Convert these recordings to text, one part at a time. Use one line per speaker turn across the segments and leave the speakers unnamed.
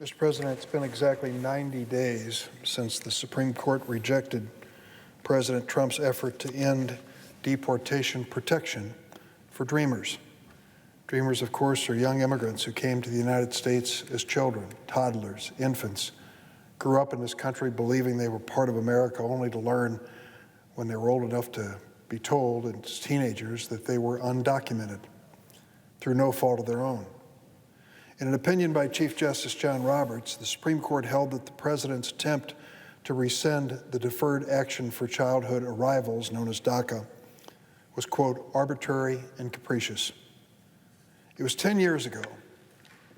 Mr. President, it's been exactly 90 days since the Supreme Court rejected President Trump's effort to end deportation protection for Dreamers. Dreamers, of course, are young immigrants who came to the United States as children, toddlers, infants, grew up in this country believing they were part of America, only to learn when they were old enough to be told as teenagers that they were undocumented through no fault of their own. In an opinion by Chief Justice John Roberts, the Supreme Court held that the President's attempt to rescind the Deferred Action for Childhood Arrivals, known as DACA, was, quote, arbitrary and capricious. It was 10 years ago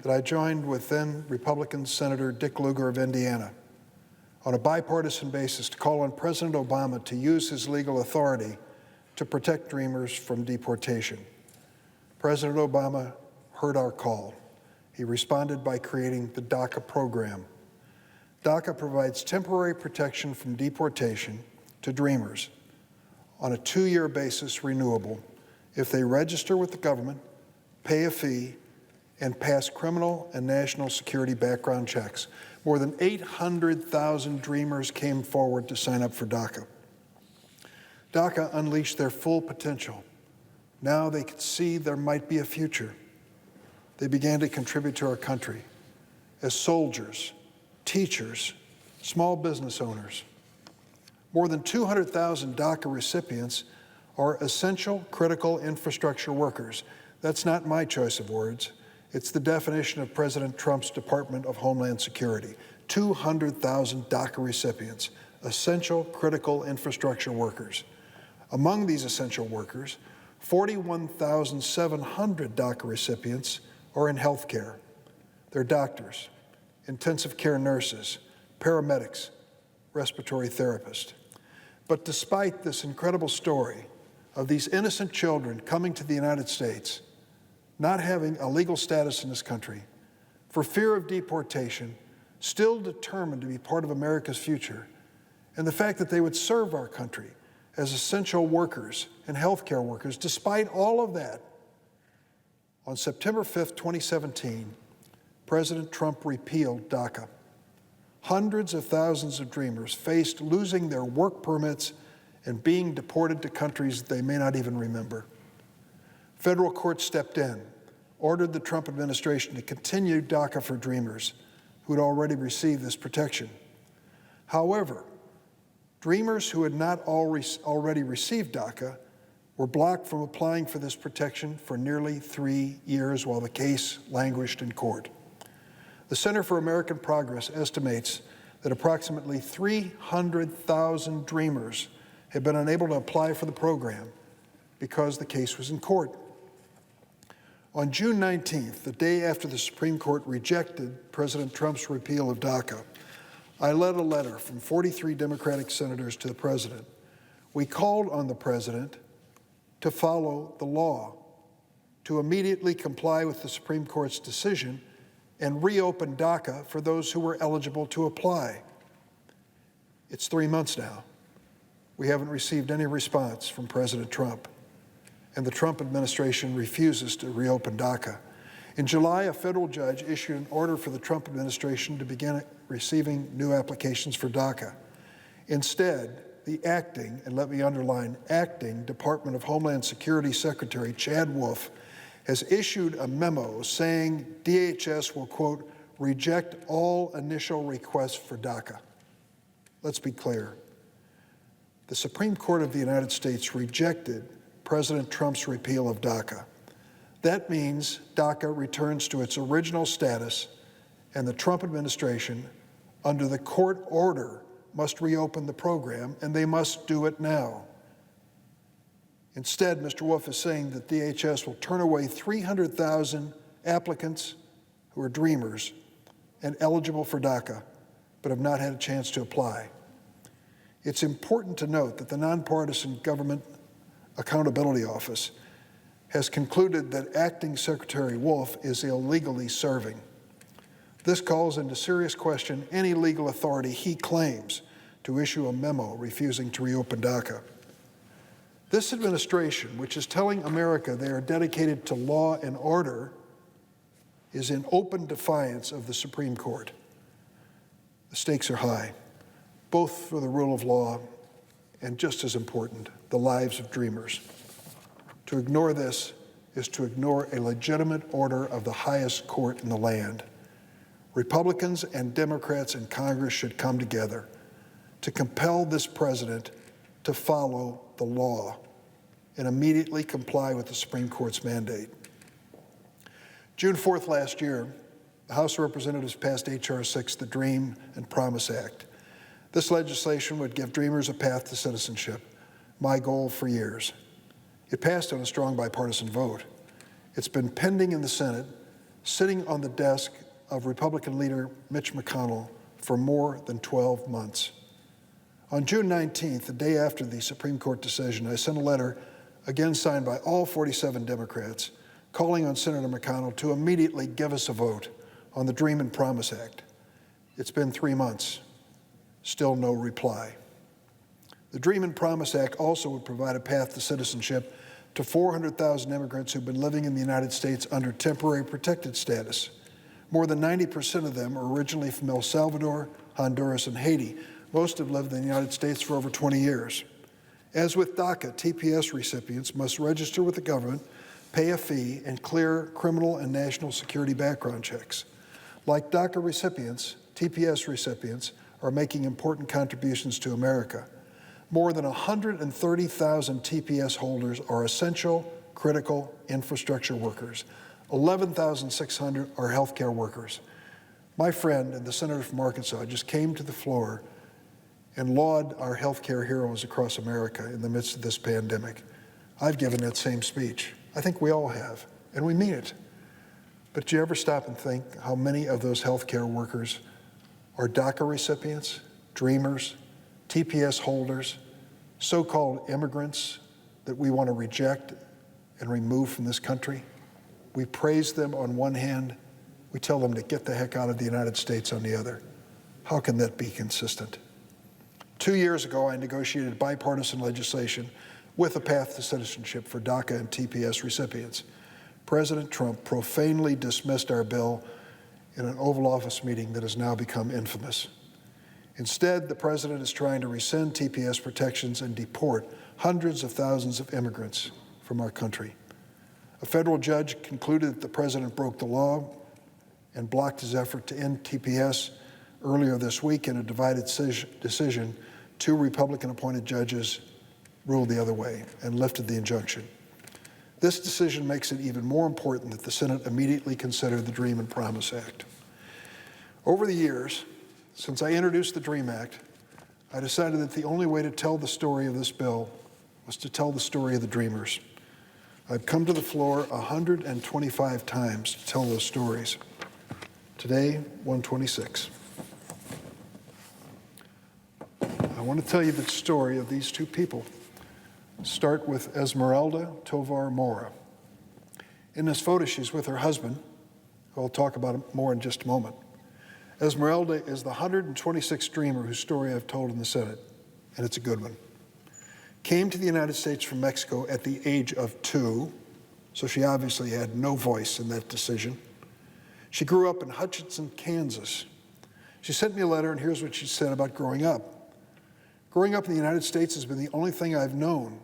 that I joined with then Republican Senator Dick Lugar of Indiana on a bipartisan basis to call on President Obama to use his legal authority to protect Dreamers from deportation. President Obama heard our call. He responded by creating the DACA program. DACA provides temporary protection from deportation to Dreamers on a 2-year basis, renewable, if they register with the government, pay a fee, and pass criminal and national security background checks. More than 800,000 Dreamers came forward to sign up for DACA. DACA unleashed their full potential. Now they could see there might be a future. They began to contribute to our country as soldiers, teachers, small business owners. More than 200,000 DACA recipients are essential critical infrastructure workers. That's not my choice of words. It's the definition of President Trump's Department of Homeland Security. 200,000 DACA recipients, essential critical infrastructure workers. Among these essential workers, 41,700 DACA recipients are in healthcare. They're doctors, intensive care nurses, paramedics, respiratory therapists. But despite this incredible story of these innocent children coming to the United States, not having a legal status in this country, for fear of deportation, still determined to be part of America's future, and the fact that they would serve our country as essential workers and healthcare workers, despite all of that, on September 5th, 2017, President Trump repealed DACA. Hundreds of thousands of Dreamers faced losing their work permits and being deported to countries they may not even remember. Federal courts stepped in, ordered the Trump administration to continue DACA for Dreamers who had already received this protection. However, Dreamers who had not already received DACA were blocked from applying for this protection for nearly 3 years while the case languished in court. The Center for American Progress estimates that approximately 300,000 Dreamers have been unable to apply for the program because the case was in court. On June 19th, the day after the Supreme Court rejected President Trump's repeal of DACA, I led a letter from 43 Democratic senators to the President. We called on the President to follow the law, to immediately comply with the Supreme Court's decision and reopen DACA for those who were eligible to apply. It's 3 months now. We haven't received any response from President Trump, and the Trump administration refuses to reopen DACA. In July, a federal judge issued an order for the Trump administration to begin receiving new applications for DACA. Instead, the acting, and let me underline, acting Department of Homeland Security Secretary Chad Wolf has issued a memo saying DHS will, quote, reject all initial requests for DACA. Let's be clear. The Supreme Court of the United States rejected President Trump's repeal of DACA. That means DACA returns to its original status, and the Trump administration, under the court order, must reopen the program, and they must do it now. Instead, Mr. Wolf is saying that DHS will turn away 300,000 applicants who are Dreamers and eligible for DACA, but have not had a chance to apply. It's important to note that the Nonpartisan Government Accountability Office has concluded that Acting Secretary Wolf is illegally serving. This calls into serious question any legal authority he claims to issue a memo refusing to reopen DACA. This administration, which is telling America they are dedicated to law and order, is in open defiance of the Supreme Court. The stakes are high, both for the rule of law and, just as important, the lives of dreamers. To ignore this is to ignore a legitimate order of the highest court in the land. Republicans and Democrats in Congress should come together to compel this president to follow the law and immediately comply with the Supreme Court's mandate. June 4th last year, the House of Representatives passed H.R. 6, the Dream and Promise Act. This legislation would give dreamers a path to citizenship, my goal for years. It passed on a strong bipartisan vote. It's been pending in the Senate, sitting on the desk of Republican leader Mitch McConnell for more than 12 months. On June 19th, the day after the Supreme Court decision, I sent a letter, again signed by all 47 Democrats, calling on Senator McConnell to immediately give us a vote on the Dream and Promise Act. It's been 3 months, still no reply. The Dream and Promise Act also would provide a path to citizenship to 400,000 immigrants who've been living in the United States under temporary protected status. More than 90% of them are originally from El Salvador, Honduras, and Haiti. Most have lived in the United States for over 20 years. As with Daca, TPS recipients must register with the government, pay a fee, and clear criminal and national security background checks. Like Daca recipients, TPS recipients are making important contributions to America. More than 130,000 TPS holders are essential, critical infrastructure workers. 11,600 are healthcare workers. My friend and the senator from Arkansas just came to the floor and laud our healthcare heroes across America in the midst of this pandemic. I've given that same speech. I think we all have, and we mean it. But do you ever stop and think how many of those healthcare workers are DACA recipients, dreamers, TPS holders, so-called immigrants that we want to reject and remove from this country? We praise them on one hand, we tell them to get the heck out of the United States on the other. How can that be consistent? 2 years ago, I negotiated bipartisan legislation with a path to citizenship for DACA and TPS recipients. President Trump profanely dismissed our bill in an Oval Office meeting that has now become infamous. Instead, the president is trying to rescind TPS protections and deport hundreds of thousands of immigrants from our country. A federal judge concluded that the president broke the law and blocked his effort to end TPS earlier this week in a divided decision. 2 Republican-appointed judges ruled the other way and lifted the injunction. This decision makes it even more important that the Senate immediately consider the Dream and Promise Act. Over the years, since I introduced the DREAM Act, I decided that the only way to tell the story of this bill was to tell the story of the dreamers. I've come to the floor 125 times to tell those stories. Today, 126. I want to tell you the story of these 2 people. Start with Esmeralda Tovar Mora. In this photo, she's with her husband, who I'll talk about more in just a moment. Esmeralda is the 126th dreamer whose story I've told in the Senate, and it's a good one. Came to the United States from Mexico at the age of 2, so she obviously had no voice in that decision. She grew up in Hutchinson, Kansas. She sent me a letter, and here's what she said about growing up. Growing up in the United States has been the only thing I've known.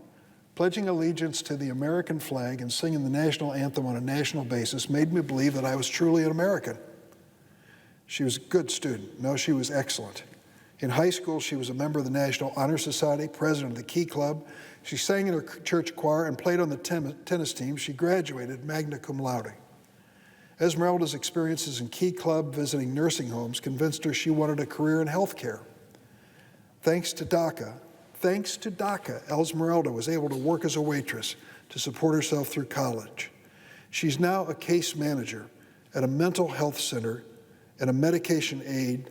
Pledging allegiance to the American flag and singing the national anthem on a national basis made me believe that I was truly an American. She was a good student. No, she was excellent. In high school, she was a member of the National Honor Society, president of the Key Club. She sang in her church choir and played on the tennis team. She graduated magna cum laude. Esmeralda's experiences in Key Club, visiting nursing homes, convinced her she wanted a career in healthcare. Thanks to DACA, Esmeralda was able to work as a waitress to support herself through college. She's now a case manager at a mental health center and a medication aide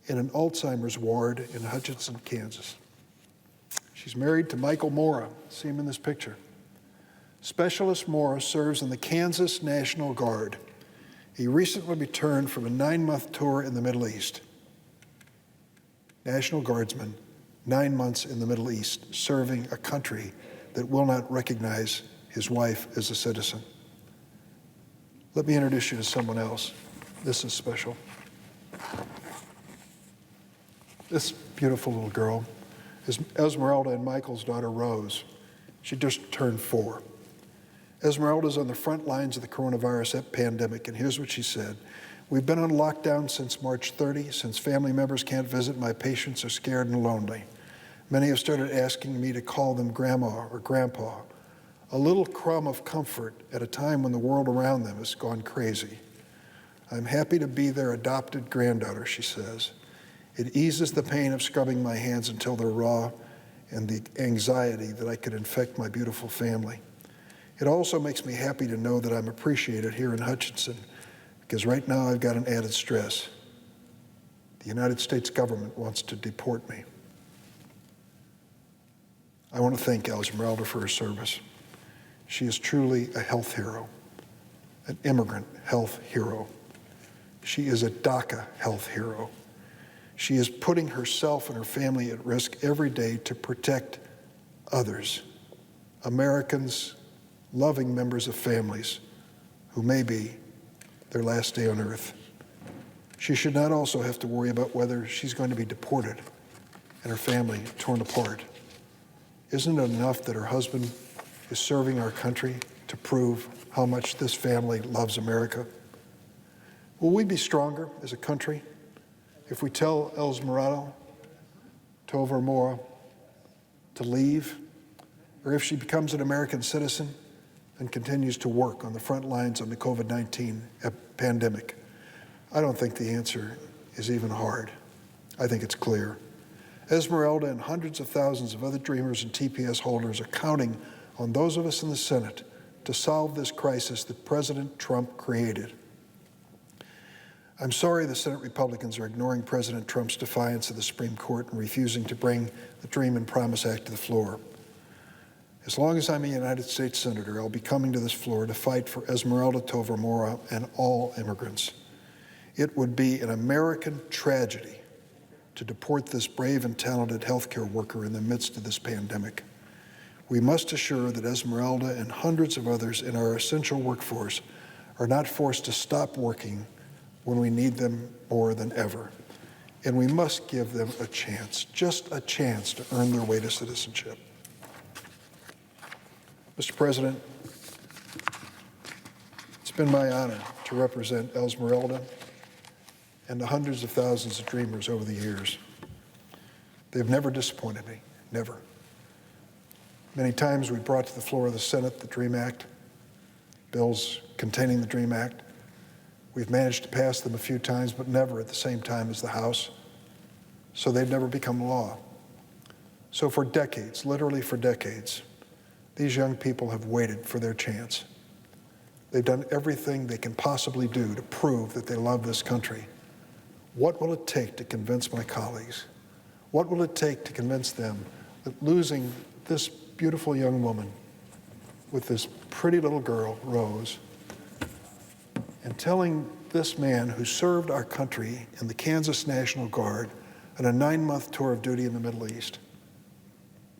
in an Alzheimer's ward in Hutchinson, Kansas. She's married to Michael Mora. See him in this picture. Specialist Mora serves in the Kansas National Guard. He recently returned from a 9-month tour in the Middle East. National Guardsman, 9 months in the Middle East, serving a country that will not recognize his wife as a citizen. Let me introduce you to someone else. This is special. This beautiful little girl is Esmeralda and Michael's daughter, Rose. She just turned 4. Esmeralda's on the front lines of the coronavirus pandemic, and here's what she said. We've been on lockdown since March 30. Since family members can't visit, my patients are scared and lonely. Many have started asking me to call them grandma or grandpa. A little crumb of comfort at a time when the world around them has gone crazy. I'm happy to be their adopted granddaughter, she says. It eases the pain of scrubbing my hands until they're raw and the anxiety that I could infect my beautiful family. It also makes me happy to know that I'm appreciated here in Hutchinson, because right now I've got an added stress. The United States government wants to deport me. I want to thank Esmeralda for her service. She is truly a health hero, an immigrant health hero. She is a Daca health hero. She is putting herself and her family at risk every day to protect others, Americans, loving members of families who may be their last day on earth. She should not also have to worry about whether she's going to be deported and her family torn apart. Isn't it enough that her husband is serving our country to prove how much this family loves America? Will we be stronger as a country if we tell Esmeralda Tovar to leave, or if she becomes an American citizen and continues to work on the front lines on the COVID-19 pandemic? I don't think the answer is even hard. I think it's clear. Esmeralda and hundreds of thousands of other Dreamers and TPS holders are counting on those of us in the Senate to solve this crisis that President Trump created. I'm sorry the Senate Republicans are ignoring President Trump's defiance of the Supreme Court and refusing to bring the Dream and Promise Act to the floor. As long as I'm a United States Senator, I'll be coming to this floor to fight for Esmeralda Tovar and all immigrants. It would be an American tragedy to deport this brave and talented healthcare worker in the midst of this pandemic. We must assure that Esmeralda and hundreds of others in our essential workforce are not forced to stop working when we need them more than ever. And we must give them a chance, just a chance, to earn their way to citizenship. Mr. President, it's been my honor to represent Esmeralda and the hundreds of thousands of Dreamers over the years. They've never disappointed me, never. Many times we brought to the floor of the Senate the DREAM Act, bills containing the DREAM Act. We've managed to pass them a few times, but never at the same time as the House, so they've never become law. So for decades, literally for decades, these young people have waited for their chance. They've done everything they can possibly do to prove that they love this country. What will it take to convince my colleagues? What will it take to convince them that losing this beautiful young woman with this pretty little girl, Rose, and telling this man who served our country in the Kansas National Guard on a 9-month tour of duty in the Middle East,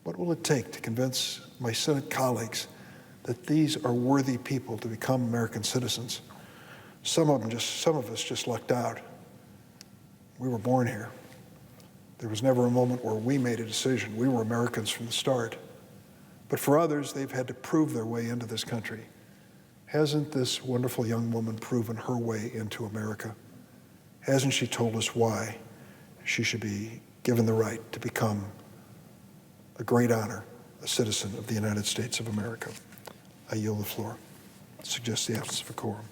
what will it take to convince my Senate colleagues that these are worthy people to become American citizens? Some of us just lucked out. We were born here. There was never a moment where we made a decision. We were Americans from the start. But for others, they've had to prove their way into this country. Hasn't this wonderful young woman proven her way into America? Hasn't she told us why she should be given the right to become a great honor, a citizen of the United States of America? I yield the floor. Suggest the absence of a quorum.